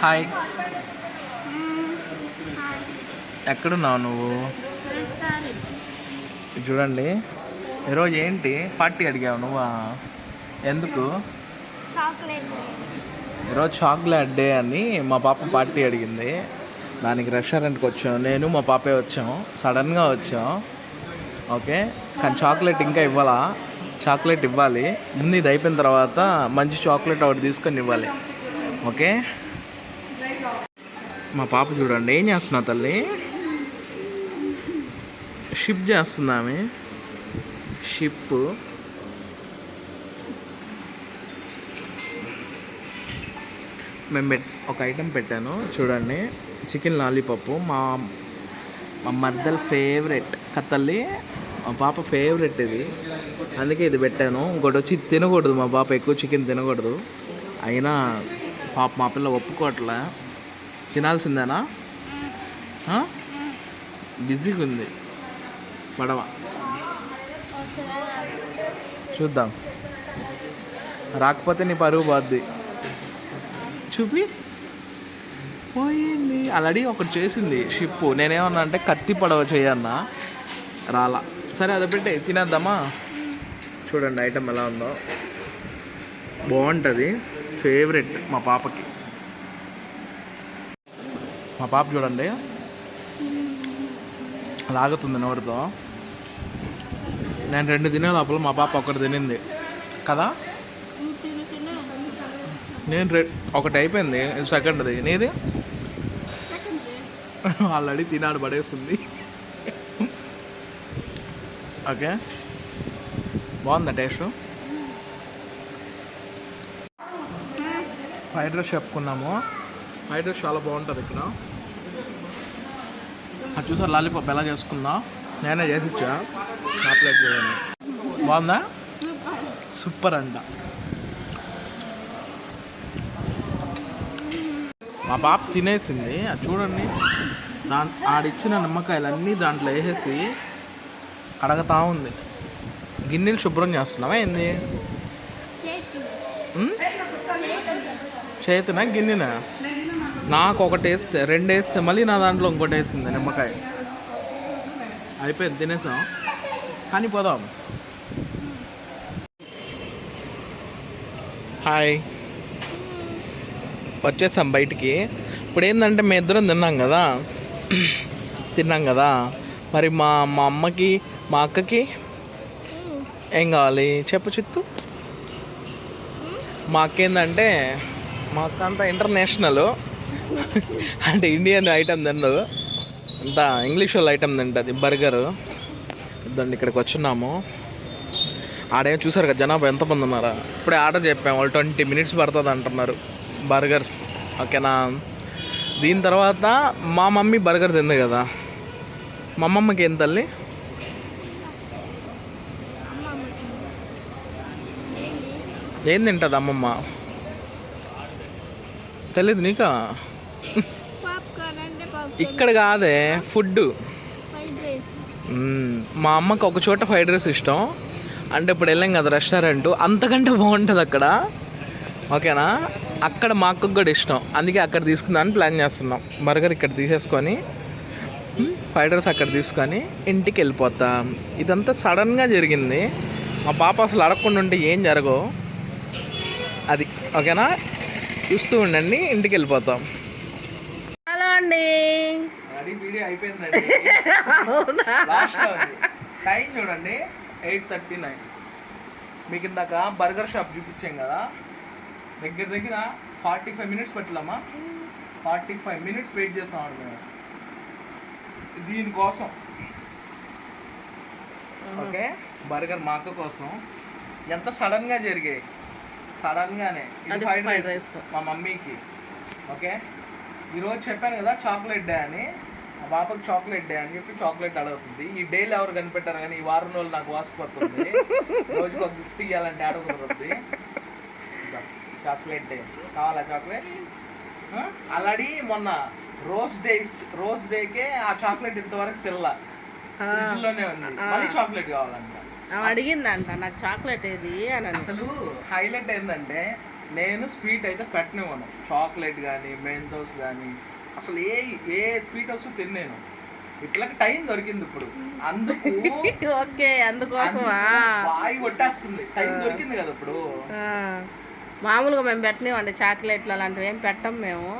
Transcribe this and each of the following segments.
Hi, ఎక్కడున్నావు నువ్వు? చూడండి, ఈరోజు ఏంటి పార్టీ అడిగావు నువ్వా? ఎందుకు? ఈరోజు చాక్లెట్ డే అని మా పాప పార్టీ అడిగింది. దానికి రెస్టారెంట్కి వచ్చాం, నేను మా పాపే వచ్చాం, సడన్గా వచ్చాం. ఓకే, కానీ చాక్లెట్ ఇంకా ఇవ్వాలా? చాక్లెట్ ఇవ్వాలి. ముందు ఇది అయిపోయిన తర్వాత మంచి చాక్లెట్ ఒకటి తీసుకొని ఇవ్వాలి. ఓకే, మా పాప చూడండి ఏం చేస్తున్నావు తల్లి? షిప్ చేస్తుంది ఆమె. షిప్ మేము ఒక ఐటెం పెట్టాను చూడండి, చికెన్ లాలీపాప్. మా మర్దల ఫేవరెట్ కత్తల్లి, మా పాప ఫేవరెట్ ఇది, అందుకే ఇది పెట్టాను. ఇంకోటి వచ్చి తినకూడదు, మా పాప ఎక్కువ చికెన్ తినకూడదు. అయినా పాప మా పిల్ల ఒప్పుకోవట్లే. తినాల్సిందేనా? బిజీగా ఉంది పడవ. చూద్దాం, రాకపోతే నీ పరువు బాద్ది. చూపి పోయింది. ఆల్రెడీ ఒకటి చేసింది షిప్. నేనేమన్నా అంటే కత్తి పడవ చేయన్నా, రాలా. సరే అది పెట్టి తినేద్దామా? చూడండి ఐటమ్ ఎలా ఉందో, బాగుంటుంది. ఫేవరెట్ మా పాపకి. మా పాప చూడండి లాగుతుంది నోరుతో. నేను 2 తినే లోపల మా పాప ఒకటి తినింది కదా. నేను ఒకటి అయిపోయింది, సెకండ్ది. నీది ఆల్రెడీ తినాడు పడేస్తుంది. ఓకే, బాగుందా టేస్ట్? ఫ్రైడ్ రైస్ చెప్పుకున్నాము. ఫ్రైడ్ రైస్ చాలా బాగుంటుంది ఇక్కడ. అది చూసారు లాలీపాప్ ఎలా చేసుకుందా? నేనే చేసి ఇచ్చా. చాక్లెట్ చూడండి, బాగుందా? సూపర్ అంట. మా పాప తినేసింది. అది చూడండి, ఆడిచ్చిన నిమ్మకాయలన్నీ దాంట్లో వేసేసి కడగతా ఉంది. గిన్నెలు శుభ్రం చేస్తున్నావా ఏంది? చేతినా గిన్నెనా? నాకు ఒకటి వేస్తే 2 వేస్తే మళ్ళీ నా దాంట్లో ఇంకోటి వేసింది నిమ్మకాయ. అయిపోయింది, తినేసాం. కానీ పోదాం. హాయ్, వచ్చేసాం బయటికి. ఇప్పుడు ఏంటంటే మేము ఇద్దరం తిన్నాం కదా. మరి మా అమ్మకి మా అక్కకి ఏం కావాలి చెప్పు చిత్తు? మా అక్క ఏంటంటే, మా అక్క అంతా ఇంటర్నేషనల్ అంటే ఇండియన్ ఐటమ్ తిండదు, అంతా ఇంగ్లీష్ వాళ్ళ ఐటమ్ తింటుంది. బర్గరు ఇద్దండి. ఇక్కడికి వచ్చున్నాము. ఆడేమో చూసారు కదా జనాభా ఎంతమంది ఉన్నారా. ఇప్పుడే ఆర్డర్ చెప్పాము, వాళ్ళు 20 minutes పడుతుంది అంటున్నారు బర్గర్స్. ఓకేనా? దీని తర్వాత మా మమ్మీ బర్గర్ తింది కదా. మా అమ్మమ్మకి ఏం తల్లి? ఏం తింటుంది అమ్మమ్మ? తెలీదు నీకా? ఇక్కడ కాదే ఫుడ్. మా అమ్మకి ఒక చోట ఫ్రైడ్ రైస్ ఇష్టం. అంటే ఇప్పుడు వెళ్ళాం కదా రెస్టారెంట్, అంతకంటే బాగుంటుంది అక్కడ. ఓకేనా? అక్కడ మా అక్కకు కూడా ఇష్టం, అందుకే అక్కడ తీసుకుందామని ప్లాన్ చేస్తున్నాం. బర్గర్ ఇక్కడ తీసేసుకొని ఫ్రైడ్ రైస్ అక్కడ తీసుకొని ఇంటికి వెళ్ళిపోతాం. ఇదంతా సడన్గా జరిగింది. మా పాప అసలు అడగకుండా ఉంటే ఏం జరగవు అది. ఓకేనా? చూస్తూ ఉండండి, ఇంటికి వెళ్ళిపోతాం. హలో అండి, వీడియో అయిపోయిందండి. టైం చూడండి 8:39. మీకు ఇందాక బర్గర్ షాప్ చూపించాం కదా, దగ్గర 45 minutes పట్టలేమా? 45 minutes వెయిట్ చేస్తాం మేము దీనికోసం. ఓకే, బర్గర్ మా అక్క కోసం. ఎంత సడన్గా జరిగాయి, సడన్గానే. ఇది ఫ్రైడ్ రైస్ మా మమ్మీకి. ఓకే, ఈరోజు చెప్పాను కదా చాక్లెట్ డే అని. మా పాపకి చాక్లెట్ డే అని చెప్పి చాక్లెట్ అడుగుతుంది. ఈ డేలు ఎవరు కనిపెట్టారు కానీ ఈ వారం రోజులు నాకు వాసిపోతుంది. రోజుకి ఒక గిఫ్ట్ ఇవ్వాలంటే అడుగుతుంది. చాక్లెట్ డే కావాలా? చాక్లెట్ ఆల్రెడీ మొన్న రోజ్ డేకే ఆ చాక్లెట్ ఇంతవరకు తినలా, ఫ్రిడ్జ్లోనే ఉంది. మళ్ళీ చాక్లెట్ కావాలంట. అడిగిందంట నాకు చాక్లెట్ ఏది అని. అసలు హైలైట్ ఏంటంటే నేను స్వీట్ అయితే పెట్టనివ్వను. చాక్లెట్ కానీ మెంతోస్ కానీ అసలు ఏ స్వీట్ వస్తూ తిన్నాను. ఇట్లా టైం దొరికింది ఇప్పుడు, అందుకు ఓకే అందుకోసమా బాయి కొట్టేస్తుంది. టైం దొరికింది కదా ఇప్పుడు. మామూలుగా మేము పెట్టనివ్వండి, చాక్లెట్లు అలాంటివి ఏం పెట్టం మేము.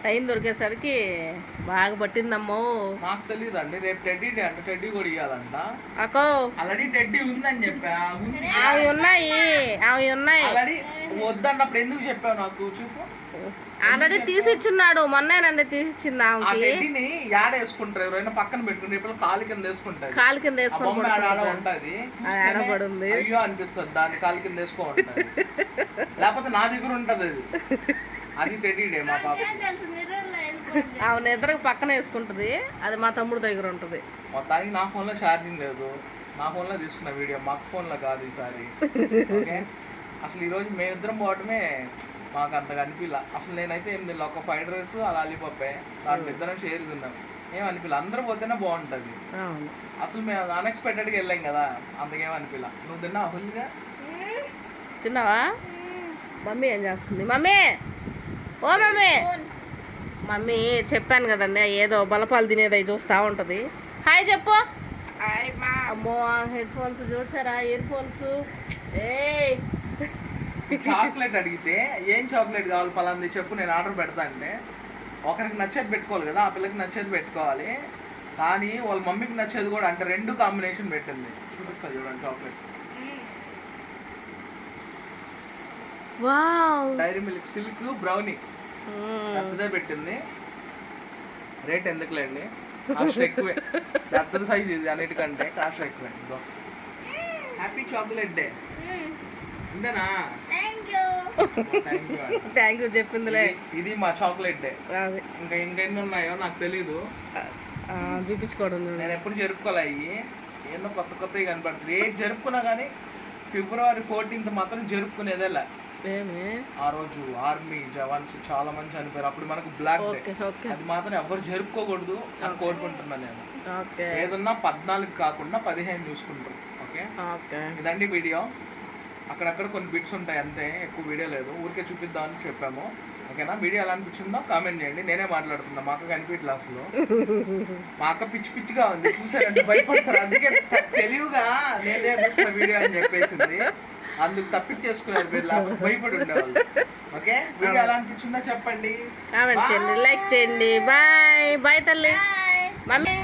టైం దొరికేసరికి బాగా పట్టిందమ్మో. నాకు తెలియదండి, రేపు టెడ్డీ డే అంటే టెడ్డీ కూడా ఇవ్వాలంట. అకో ఆల్రెడీ టెడ్డీ ఉందని చెప్పా. అవి ఉన్నాయి ఆల్రెడీ వద్దన్నప్పుడు ఎందుకు చెప్పావు నాకు? చూపు, ఆల్రెడీ తీసిచ్చున్నాడు, మొన్నేనండి తీసిచ్చింది ఆ ఆమెకి. టెడ్డీని యాడ వేసుకుంటారు, ఎవరైనా పక్కన పెట్టుకుని ఇప్పుడు కాలు కింద వేసుకుంటారు. కాలు కింద వేసుకొని బొమ్మ ఆడ ఉంటది, ఆడపడుంది. అయ్యో అనిపిస్తుంది దాన్ని కాలు కింద వేసుకో ఉంటది. లేకపోతే నా దగ్గర ఉంటది అది టెడ్డీ డే మా పాప. ఆమె నిద్రకు పక్కన వేసుకుంటది, అది మా తమ్ముడు దగ్గర ఉంటది. మొత్తానికి నా ఫోన్లో ఛార్జింగ్ లేదు, నా ఫోన్లో తీసుకున్న వీడియో, మా ఫోన్లో కాదు ఈసారి. ఓకే, అసలు ఈరోజు మేమిద్దరం పోవటమే మాకు అంతగా అనిపించలే. అసలు నేనైతే ఏం తిన్నా, ఒక ఫ్రైడ్ రైస్ అలా అల్లిపప్పే, దాంట్లో ఇద్దరం షేర్ తిన్నాం. ఏం అనిపించలే, అందరూ పోతేనే బాగుంటుంది. అసలు మేము అన్ఎక్స్పెక్టెడ్గా వెళ్ళాం కదా, అంతకేం అనిపించలే. నువ్వు తిన్నావా ఫుల్గా? తిన్నావా? మమ్మీ ఏం చేస్తుంది? మమ్మీ, ఓ మమ్మీ. మమ్మీ చెప్పాను కదండి, ఏదో బలపాలు తినేది అవి చూస్తూ ఉంటుంది. హాయ్ చెప్పు. అమ్మో హెడ్ ఫోన్స్ చూసారా, ఇయర్ ఫోన్స్. చాక్లెట్ అడిగితే ఏం చాక్లెట్ కావాలి పలాంది చెప్పు, నేను ఆర్డర్ పెడతా అంటే ఒకరికి నచ్చేది పెట్టుకోవాలి కదా, ఆ పిల్లకి నచ్చేది పెట్టుకోవాలి. కానీ వాళ్ళ మమ్మీకి నచ్చేది కూడా, అంటే రెండు కాంబినేషన్ పెట్టింది. చూపిస్తా చూడండి chocolate. Dairy Milk Silk brownie పెద్దదే పెట్టింది. రేట్ ఎందుకులేండి, కాస్ట్ ఎక్కువే. పెద్ద సైజ్ ఇది, అన్నిటికంటే కాస్ట్ ఎక్కువే. Happy chocolate day. ఇంతేనా? థ్యాంక్ యూ చెప్పిందిలే. ఇది మా చాక్లెట్ డే. ఇంకా ఇంకెన్ని ఉన్నాయో నాకు తెలీదు, చూపించుకోవడం. నేను ఎప్పుడు జరుపుకోలే. అయ్యి ఏదో కొత్త కొత్తవి కనపడుతుంది. ఏది జరుపుకున్నా కానీ February 14th మాత్రం జరుపుకునేదేలే. ఆ రోజు ఆర్మీ జవాన్స్ చాలా మంది చనిపోయారు, అప్పుడు మనకు బ్లాక్ డే. అది మాత్రం ఎవరు జరుపుకోకూడదు అని కోరుకుంటున్నాను నేను. ఏదన్నా 14 కాకుండా 15 చూసుకుంటారు. ఓకే, ఇదండి వీడియో. అక్కడక్కడ కొన్ని బిట్స్ ఉంటాయి అంతే, ఎక్కువ వీడియో లేదు, ఊరికే చూపిద్దామని చెప్పాము. ఓకేనా? వీడియో ఎలా అనిపించిందో కామెంట్ చేయండి. నేనే మాట్లాడుతున్నా, మా అక్క కనిపించట్లే అసలు. మా అక్క పిచ్చి పిచ్చిగా ఉంది, చూసారంటే భయపడతారు. అందుకే తెలివిగా నేనే చూస్తున్నా వీడియో అని చెప్పేసింది, అందుకు తప్పించేసుకున్నారు మీరు, లేకపోతే భయపడి ఉండేవాళ్ళు. ఓకే, వీడియో ఎలా అనిపించిందో చెప్పండి, కామెంట్ చేయండి, లైక్ చేయండి. బాయ్ బాయ్ తల్లి. మమ్మీ